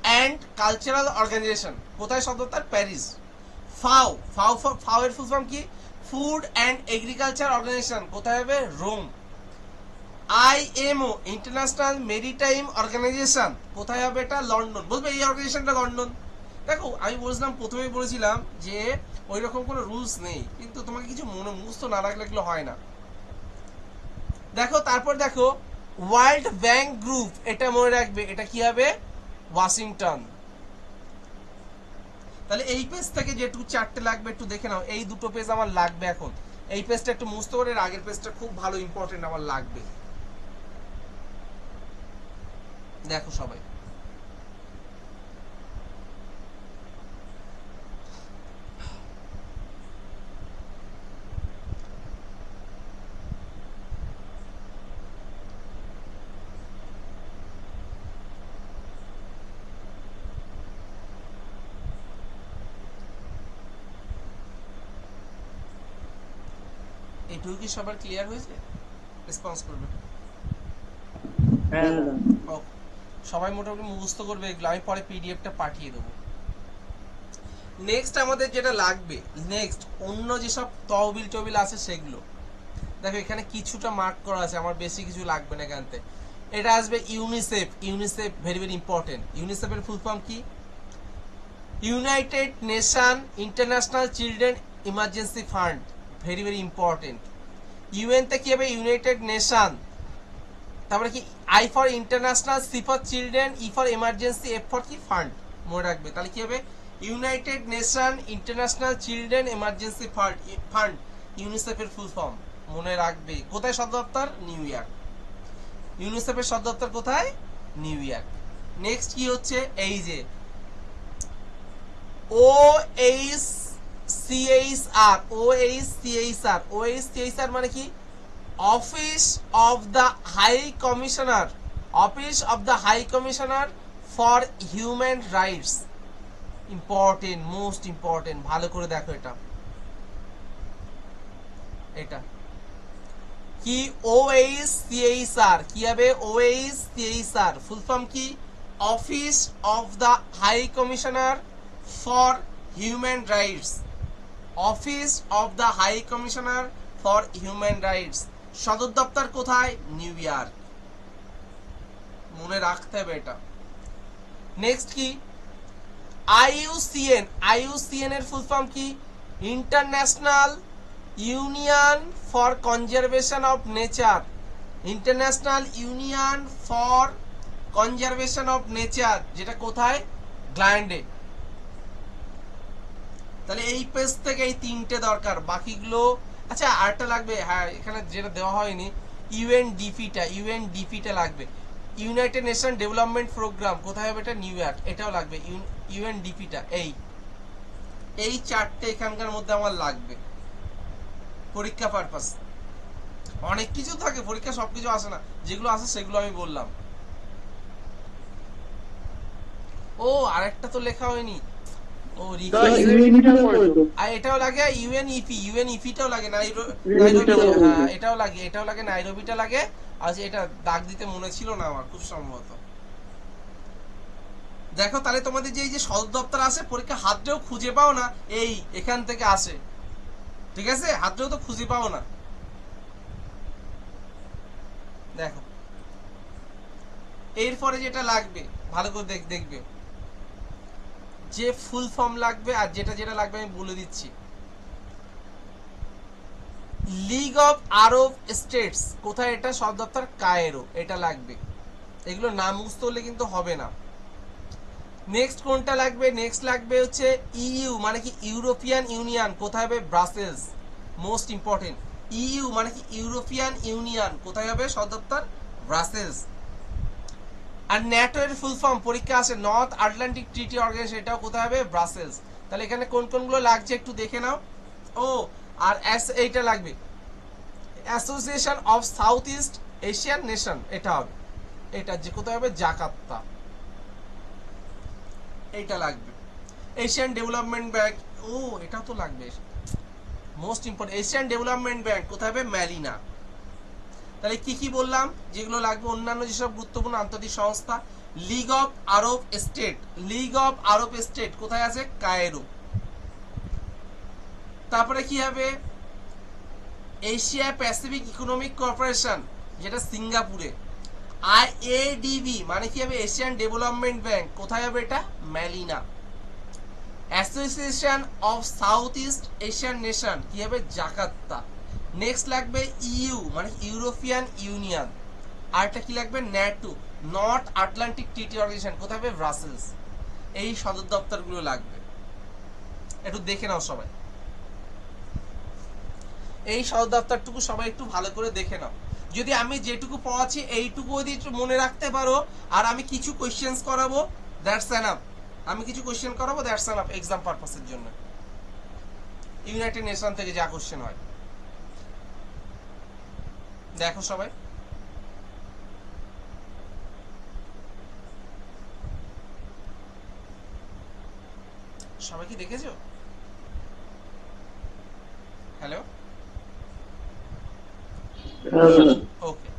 and Cultural Organization, কোথায় সদর দপ্তর? প্যারিস। ফাও, ফাও এর ফুল ফর্ম কি? ফুড অ্যান্ড এগ্রিকালচার অর্গানাইজেশন, কোথায় হবে? Rome. IMO, International Maritime Organization, কোথায় হবে এটা? লন্ডন। বলবে এই অর্গানাইজেশনটা লন্ডন। দেখো আমি বলছিলাম, প্রথমেই বলেছিলাম যে ওই রকম কোনো রুলস নেই, কিন্তু তোমাকে কিছু মনে মুখস্থ না রাখলে এগুলো হয় না। দেখো তারপর দেখো ওয়ার্ল্ড ব্যাংক গ্রুপ, এটা মনে রাখবে, এটা কি হবে? ওয়াশিংটন। তাহলে এই পেজ থেকে যেটুকু চারটে লাগবে একটু দেখে নাও, এই দুটো পেজ আমার লাগবে এখন। এই পেজটা একটু মুছতে করে, আগের পেজটা খুব ভালো ইম্পর্টেন্ট আমার লাগবে। দেখো সবাই, এইটুকু কি সবার ক্লিয়ার হয়েছে? রেসপন্স করবে। হ্যাঁ ওকে, সবাই মোটামুটি মুখস্থ করবে এগুলো, আমি পরে পিডিএফটা পাঠিয়ে দেবো। নেক্সট আমাদের যেটা লাগবে, নেক্সট অন্য যেসব তহবিল টহবিল আছে সেগুলো দেখো, এখানে কিছুটা মার্ক করা আছে, আমার বেশি কিছু লাগবে না এখান থেকে। এটা আসবে UNICEF, UNICEF very very important. ইউনিসেফের ফুল ফর্ম কি? United Nation International Children Emergency Fund, very very important. UN তে কি হবে? ইউনাইটেড নেশন, তারপরে কি? I for International, C for Children, E for Emergency, F for কি? ফান্ড, মনে রাখবে। তাহলে কি হবে? United Nation International Children Emergency Fund, ইউনিসেফের ফুল ফর্ম, মনে রাখবে। কোথায় সদর দপ্তর? New York. ইউনিসেফের সদর দপ্তর কোথায়? New York. নেক্সট কি হচ্ছে? এই যে OHCHR, OHCHR, OHCHR মানে কি? Office of the High Commissioner, Office of the High Commissioner for Human Rights, important, most important, ভালো করে দেখো এটা। এটা কি? OHCHR কি হবে? OHCHR ফুল ফর্ম কি? Office of the High Commissioner for Human Rights, Office of the High Commissioner for Human Rights. সদর দপ্তর কোথায়? নিউ ইয়র্ক, মনে রাখতে হবে এটা। নেক্সট কি? IUCN, IUCN এর ফুল ফর্ম কি? International union for conservation of nature, international union for conservation of nature, যেটা কোথায়? গ্ল্যান্ডে। তাহলে এই পেজ থেকে এই তিনটে দরকার, বাকিগুলো আচ্ছা আরেকটা লাগবে, হ্যাঁ এখানে যেটা দেওয়া হয়নি, ইউএনডিপিটা লাগবে। ইউনাইটেড নেশন ডেভেলপমেন্ট প্রোগ্রাম, কোথায় হবে এটা? নিউ ইয়র্ক, এটাও লাগবে। ইউএনডিপিটা, এই চারটে এখানকার মধ্যে আমার লাগবে পরীক্ষা পারপাস। অনেক কিছু থাকে পরীক্ষা, সবকিছু আসে না, যেগুলো আসে সেগুলো আমি বললাম। ও আরেকটা তো লেখা হয়নি, ও আর এটাও লাগে ইউএনইপিটাও লাগে, নাইরোবি, হ্যাঁ এটাও লাগে নাইরোবিটা লাগে। আজ এটা দাগ দিতে মনে ছিল না আমার, খুব সম্ভবত। দেখো তাহলে তোমাদের যে এই যে সদর দপ্তর আছে, পরীক্ষা হাতটাও খুঁজে পাও না, এই এখান থেকে আসে, ঠিক আছে? হাতটাও তো খুঁজে পাও না। দেখো এরপরে যেটা লাগবে ভালো করে দেখবে, যে ফুল ফর্ম লাগবে আর যেটা যেটা লাগবে আমি বলে দিচ্ছি। লিগ অফ আরব স্টেটস কোথায়, এটা সদর দপ্তর কায়রো, এটা লাগবে। এগুলো নাম মুখস্থ হলে কিন্তু হবে না। নেক্সট কোনটা লাগবে, নেক্সট লাগবে হচ্ছে ইইউ মানে কি ইউরোপিয়ান ইউনিয়ন, কোথায় হবে, ব্রাসেলস, মোস্ট ইম্পর্টেন্ট। ইইউ মানে কি ইউরোপিয়ান ইউনিয়ন, কোথায় হবে, সদর দপ্তর ব্রাসেলস। আর ন্যাটো এর ফুল ফর্ম পরীক্ষা আছে, নর্থ আটলান্টিক ট্রিটি অর্গানাইজেশন, এটাও কোথায় হবে, ব্রাসেলস। তাহলে এখানে কোন কোনগুলো লাগছে একটু দেখে নাও। ও আর এইটা লাগবে, association of South East Asian nation, এটা হবে, এটা যে কোথায় হবে, জাকার্তা, এইটা লাগবে। এশিয়ান ডেভেলপমেন্ট ব্যাংক, ও এটাও তো লাগবে, most important, Asian development bank কোথায় হবে, ম্যালিনা। তাহলে কি কি বললাম যেগুলো লাগবে, অন্যান্য যেসব গুরুত্বপূর্ণ আন্তর্জাতিক সংস্থা, league of Arab state, league of Arab state কোথায় আছে, কায়রো। তারপরে কি হবে, এশিয়া প্যাসিফিক ইকোনমিক কর্পোরেশন, যেটা সিঙ্গাপুরে। আইএডিবি মানে কি হবে, এশিয়ান ডেভেলপমেন্ট ব্যাংক, কোথায় হবে, এটা Manila. Association of South East Asian Nation কি হবে, জাকার্তা। নেক্সট লাগবে ইইউ মানে ইউরোপিয়ান ইউনিয়ন। আরটা কি লাগবে, NATO, North Atlantic Treaty Organization, কোথায় হবে, ব্রাসেলস। এই সদর দপ্তরগুলো লাগবে, একটু দেখে নাও সবাই। এই সদর দপ্তরটুকু সবাই একটু ভালো করে দেখে নাও। যদি আমি যেটুকু পড়াচ্ছি এইটুকু যদি একটু মনে রাখতে পারো, আর আমি কিছু কোয়েশ্চেন্স করাবো, দ্যাটস এনাফ। আমি কিছু কোয়েশ্চেন করাবো, দ্যাটস এনাফ এক্সাম পারপাসের জন্য। ইউনাইটেড নেশন থেকে যা কোয়েশ্চেন হয়, দেখো সবাই। সবাই কি দেখেছো? Hello, okay.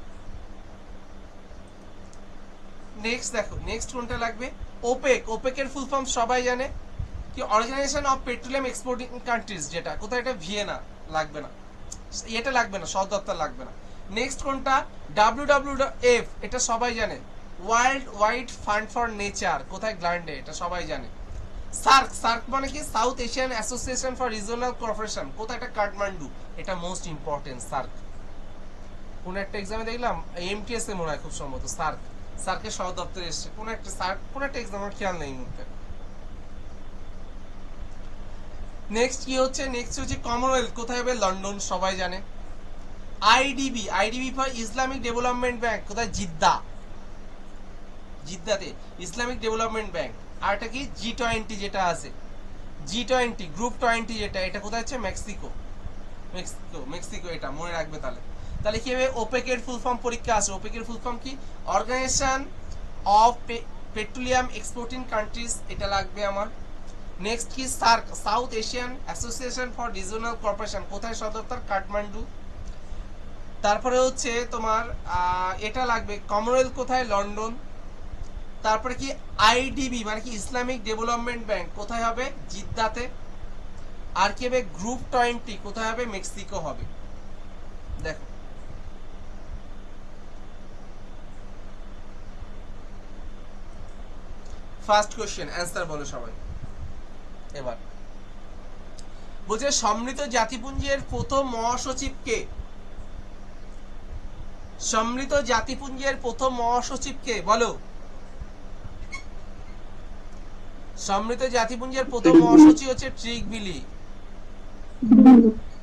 নেক্সট দেখো, নেক্সট কোনটা লাগবে, ওপেক। ওপেকের ফুল ফর্ম সবাই জানে কি, Organization of Petroleum Exporting Countries, যেটা কোথায়, এটা ভিয়েনা, লাগবে না, এটা লাগবে না, সদর দপ্তর লাগবে না। নেক্সট কোনটা, WWF, এটা সবাই জানে, world wide fund for nature, কোথায়, গ্ল্যান্ডে, এটা সবাই জানে। সার্ক, সার্ক মানে কি south Asian Association for Regional Cooperation, কোথায়, এটা কাঠমান্ডু, এটা মোস্ট ইম্পর্টেন্ট। সার্ক কোন একটা এক্সামে দেখলাম, এমটিএস এ মনে হয় খুব সম্ভবত, সার্ক, সার্কের সদর দপ্তরে এসছে, কোন একটা সার্ক, কোন একটা এক্সাম আমার খেয়াল নেই মুহূর্তে। নেক্সট কি হচ্ছে, নেক্সট হচ্ছে কমনওয়েলথ, কোথায় হবে, লন্ডন, সবাই জানে। IDB, IDB for Islamic development bank, কোথায়, জিদ্দা, জিদ্দাতে ইসলামিক ডেভেলপমেন্ট ব্যাংক। আর এটা কি, G20 যেটা আছে, G20 গ্রুপ 20 যেটা, এটা কোথায় আছে, মেক্সিকো, মেক্সিকো, মেক্সিকো, এটা মনে রাখবে। তাহলে তাহলে কি হবে, ওপেকের ফুল ফর্ম পরীক্ষা আছে, ওপেকের ফুল ফর্ম কি, Organization of Petroleum Exporting Countries, এটা লাগবে আমার। নেক্সট কি, SAARC, South Asian Association for Regional Cooperation, কোথায় সদর দপ্তর, কাঠমান্ডু। তারপরে হচ্ছে তোমার এটা লাগবে, কমনওয়েলথ কোথায়, লন্ডন। তারপরে কি, আইডিবি মানে কি ইসলামিক ডেভেলপমেন্ট ব্যাংক, কোথায় হবে, জিদ্দাতে। আর কি হবে, গ্রুপ 20 কোথায় হবে, মেক্সিকো হবে। দেখো ফার্স্ট কোশ্চেন অ্যান্সার বলো সবাই। এবার বলছে সম্মিলিত জাতিপুঞ্জের প্রথম মহাসচিব কে, সম্মিলিত জাতিপুঞ্জের প্রথম মহাসচিব কে বলো। সম্মিলিত জাতিপুঞ্জের প্রথম মহাসচিব হচ্ছে ট্রিগভিলি।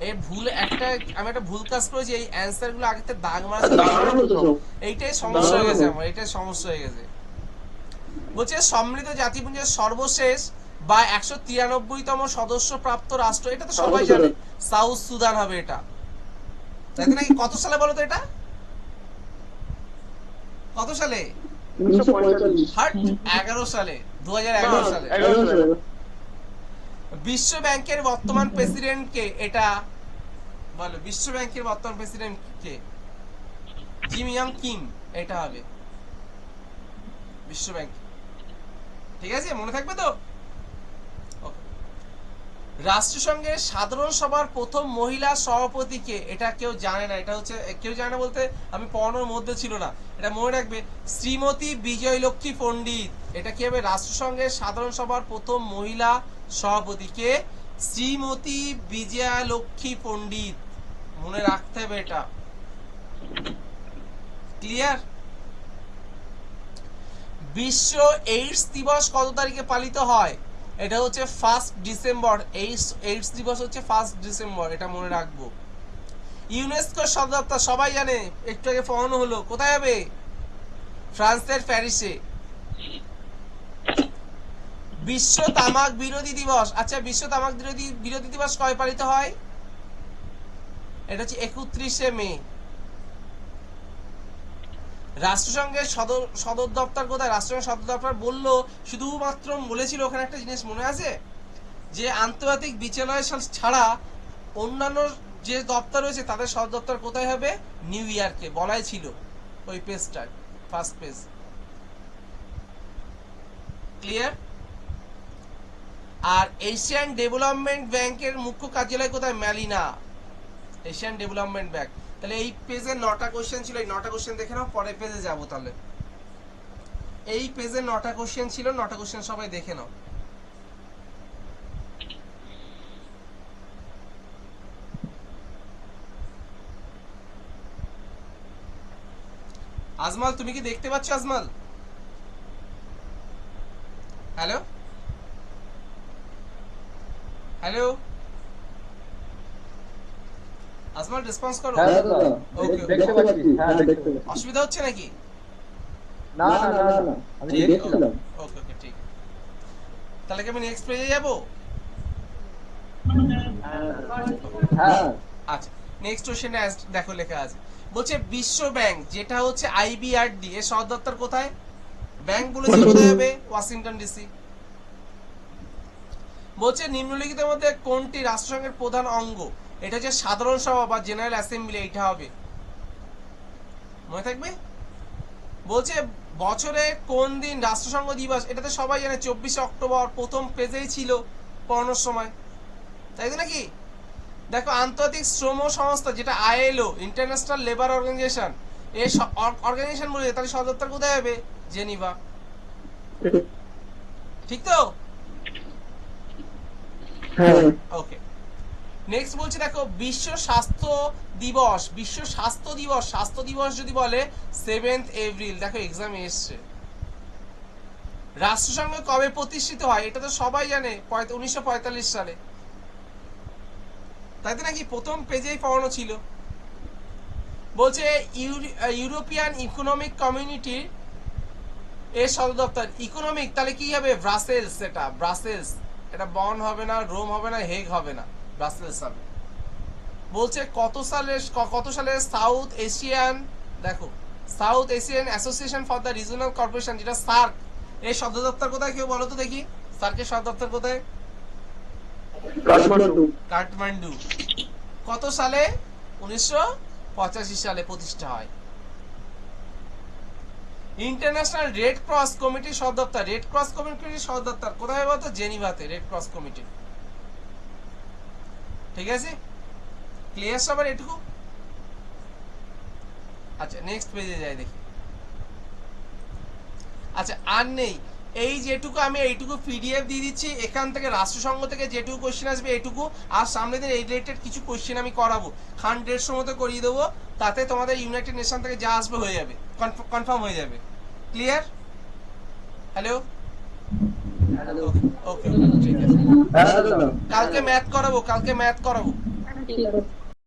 এই ভুল একটা, আমি একটা ভুল কাজ করেছি, এই অ্যান্সার গুলো আগে দাগ মারা, এইটাই সমস্যা হয়ে গেছে আমার, এইটাই সমস্যা হয়ে গেছে। বলছে সম্মিলিত জাতিপুঞ্জের সর্বশেষ বা 193তম সদস্য প্রাপ্ত রাষ্ট্র, এটা তো সবাই জানে, সাউথ সুদান হবে এটা, তাই তো নাকি? কত সালে বলো তো এটা, কত সালে, 11 সালে, 2011 সালে। বিশ্ব ব্যাংকের বর্তমান প্রেসিডেন্ট কে, এটা বলো, বিশ্ব ব্যাংকের বর্তমান প্রেসিডেন্ট কে, জিম ইয়ং কিম, এটা হবে বিশ্ব ব্যাংক। ঠিক আছে, মনে থাকবে তো? রাষ্ট্রসংঘের সাধারণ সভার প্রথম মহিলা সভাপতিকে, এটা কেউ জানে না, এটা হচ্ছে কেউ জানে না বলতে আমি পড়ানোর মধ্যে ছিল না, এটা মনে রাখবে, শ্রীমতী বিজয়লক্ষ্মী পণ্ডিত। এটা কি হবে? রাষ্ট্রসংঘের সাধারণ সভার প্রথম মহিলা সভাপতিকে শ্রীমতী বিজয়ালক্ষ্মী পণ্ডিত, মনে রাখতে হবে এটা। ক্লিয়ার? বিশ্ব এইডস দিবস কত তারিখে পালিত হয়? এটা হচ্ছে 1 ডিসেম্বর। এইডস দিবস হচ্ছে 1 ডিসেম্বর, এটা মনে রাখবো। ইউনেস্কো সদর দপ্তর সবাই জানে, একটু আগে ফোন হলো, কোথায় হবে? ফ্রান্সের প্যারিসে। বিশ্ব তামাক বিরোধী দিবস, আচ্ছা বিশ্ব তামাক বিরোধী দিবস কবে পালিত হয়? এটা হচ্ছে 31শে মে। রাষ্ট্রসংঘের সদর দপ্তর কোথায়? রাষ্ট্রসংঘের সদর দপ্তর বললো, শুধুমাত্র বলেছিল ওখানে একটা জিনিস মনে আছে, যে আন্তর্জাতিক বিচারালয় ছাড়া অন্যান্য যে দপ্তর রয়েছে তাদের সদর দপ্তর কোথায় হবে? নিউ ইয়র্কে, বলাই ছিল ওই পেজটা, ফার্স্ট পেজ। ক্লিয়ার? আর এশিয়ান ডেভেলপমেন্ট ব্যাংকের মুখ্য কার্যালয় কোথায়? ম্যালিনা, এশিয়ান ডেভেলপমেন্ট ব্যাংক। তাহলে এই পেজে 9টা কোশ্চেন ছিল, এই 9টা কোশ্চেন দেখে নাও, পরের পেজে যাবো। তাহলে এই পেজে 9টা কোশ্চেন ছিল, 9টা কোশ্চেন সবাই দেখে নাও। আজমাল তুমি কি দেখতে পাচ্ছ? Ajmal, hello hello Ajmal, response করো। হ্যাঁ দাদা, ওকে, দেখতে পাচ্ছি। হ্যাঁ দেখতে পাচ্ছি। অসুবিধা হচ্ছে নাকি? না না না না, আমি ঠিক, দেখছিলাম। ওকে ওকে ঠিক। তাহলে কি আমি নেক্সট পেজে যাব? হ্যাঁ আচ্ছা, নেক্সট কোশ্চেনে দেখো লেখা আছে, বলছে বিশ্ব ব্যাংক যেটা হচ্ছে আইবিআরডি এর সদর দপ্তর কোথায়? ব্যাংক বলেছে কোথায় হবে? Washington DC. বলছে নিম্নলিখিতের মধ্যে কোনটি রাষ্ট্রসংঘের প্রধান অঙ্গ? এটা হচ্ছে সাধারণ সভা বা জেনারেল অ্যাসেম্বলি, এটা হবে, মনে থাকবে। বলছে বছরে কোন দিন রাষ্ট্রসংঘ দিবস? এটা তো সবাই জানে, 24শে অক্টোবর, প্রথম পেজেই ছিল পড়ানোর সময়, তাই তো নাকি? দেখো আন্তর্জাতিক শ্রম সংস্থা যেটা আইএলও, ইন্টারন্যাশনাল লেবার অর্গানাইজেশন, এই অর্গানাইজেশন বলে, তাহলে সদর দপ্তর কোথায় হবে? জেনিভা। ঠিক তো? হ্যাঁ। ওকে, নেক্সট বলছে দেখো বিশ্ব স্বাস্থ্য দিবস, বিশ্ব স্বাস্থ্য দিবস, স্বাস্থ্য দিবস যদি বলে 7 এপ্রিল। দেখো এক্সামে এসছে। রাষ্ট্রসংঘ কবে প্রতিষ্ঠিত হয়? এটা তো সবাই জানে, 1945 সালে, তাই তো নাকি? প্রথম পেজেই পড়ানো ছিল। বলছে ইউরোপিয়ান ইকোনমিক কমিউনিটির এর সদর দপ্তর, ইকোনমিক, তাহলে কি হবে? ব্রাসেলস। এটা ব্রাসেলস, এটা বন হবে না, রোম হবে না, হেগ হবে না, ব্রাসেলস হবে। বলছে কত সালে সাউথ এশিয়ান, দেখো south Asian Association for the regional corporation যেটা সার্ক, এর সদর দপ্তর কোথায়? কেউ বলো তো দেখি, সার্কের সদর দপ্তর কোথায়? কাঠমান্ডু। কাঠমান্ডু। কত সালে? 1985 সালে প্রতিষ্ঠা হয়। ইন্টারন্যাশনাল রেড ক্রস কমিটির সদর দপ্তর, রেড ক্রস কমিটির সদর দপ্তর কোথায় বলতো? জেনিভাতে, রেড ক্রস কমিটি। ঠিক আছে, ক্লিয়ার সবার এটুকু? আচ্ছা নেক্সট পেজে যাই দেখি। আচ্ছা আর নেই, এই যেটুকু আমি এইটুকু পিডিএফ দিয়ে দিচ্ছি, এখান থেকে রাষ্ট্রসংঘ থেকে যেটুকু কোশ্চেন আসবে এইটুকু, আর সামনে দিন এই রিলেটেড কিছু কোশ্চেন আমি করাবো, 150 মতো করিয়ে দেবো, তাতে তোমাদের ইউনাইটেড নেশন থেকে যা আসবে হয়ে যাবে, কনফার্ম হয়ে যাবে। ক্লিয়ার? হ্যালো, ওকে ওকে ঠিক আছে। হ্যাঁ দাদা, কালকে ম্যাথ করাবো, কালকে ম্যাথ করাবো। ঠিক আছে।